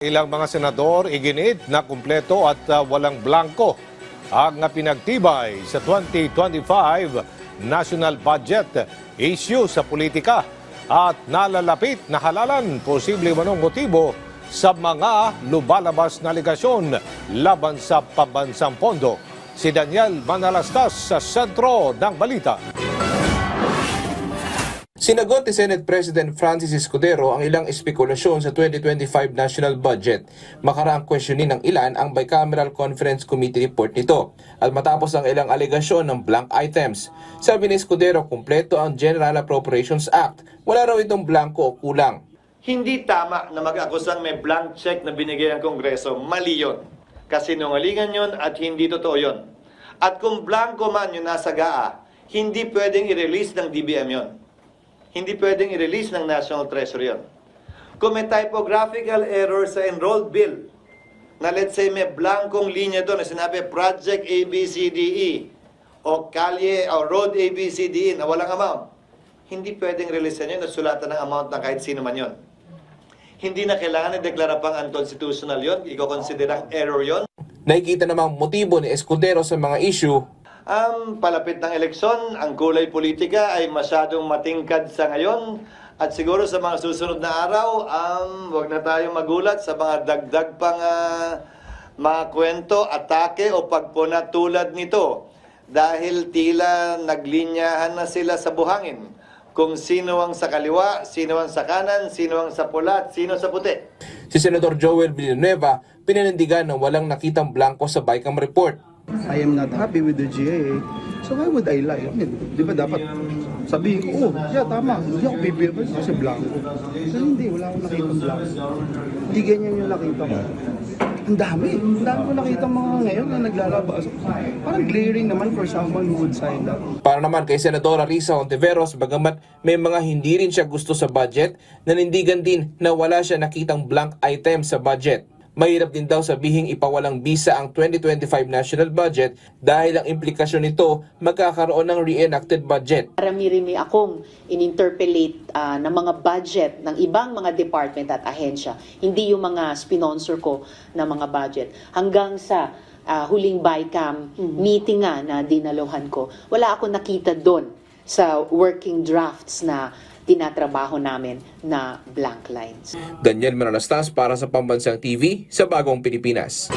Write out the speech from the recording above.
Ilang mga senador iginit na kumpleto at walang blanko ang pinagtibay sa 2025 national budget issue sa politika at nalalapit na halalan posible manong motibo sa mga lubalabas na aligasyon laban sa pambansang pondo. Si Daniel Manalastas sa sentro ng balita. Sinagot ni Senate President Francis Escudero ang ilang espekulasyon sa 2025 national budget. Makaraang questionin ng ilan ang Bicameral Conference Committee report nito at matapos ang ilang alegasyon ng blank items. Sabi ni Escudero, kumpleto ang General Appropriations Act. Wala raw itong blanko o kulang. Hindi tama na mag-akusang may blank check na binigay ang Kongreso. Mali yun. Kasinungalingan yun at hindi totoo yun. At kung blanko man yung nasa GAA, hindi pwedeng i-release ng DBM yun. Hindi pwedeng i-release ng National Treasury yun. Kung may typographical error sa enrolled bill, na let's say may blankong linya doon na sinabi Project ABCDE o Kalye o Road ABCDE na walang amount, hindi pwedeng release yun at sulatan ng amount ng kahit sino man yun. Hindi na kailangan i-deklara pang unconstitutional yun, iko-consider ang error yun. Nakikita namang motibo ni Escudero sa mga issue. Palapit ng eleksyon, ang kulay politika ay masyadong matingkad sa ngayon at siguro sa mga susunod na araw, wag na tayong magulat sa mga dagdag pang mga kwento, atake o pagpuna tulad nito dahil tila naglinyahan na sila sa buhangin kung sino ang sa kaliwa, sino ang sa kanan, sino ang sa pula at sino sa puti. Si Senador Joel Villanueva pinanindigan na walang nakitang blanko sa BICAM report. I am not happy with the GAA, so why would I lie? I mean, di ba dapat sabihin ko, tama, hindi ako bibirman kasi blanco. Pero hindi, wala akong nakita blanco. Hindi ganyan yung nakita ko. Ang dami ko nakita mga ngayon na naglalabas. Parang glaring naman for someone who would sign that. Para naman kay Senadora Risa Hontiveros, bagamat may mga hindi rin siya gusto sa budget, nanindigan din na wala siya nakitang blank item sa budget. Mahirap din daw sabihing ipawalang bisa ang 2025 national budget dahil ang implikasyon nito magkakaroon ng reenacted budget. Marami-rami akong in-interpolate ng mga budget ng ibang mga department at ahensya, hindi yung mga sponsor ko na mga budget. Hanggang sa huling BICAM meeting nga na dinaluhan ko, wala akong nakita doon sa working drafts na tinatrabaho namin na blank lines. Daniel Manalastas para sa Pambansang TV sa Bagong Pilipinas.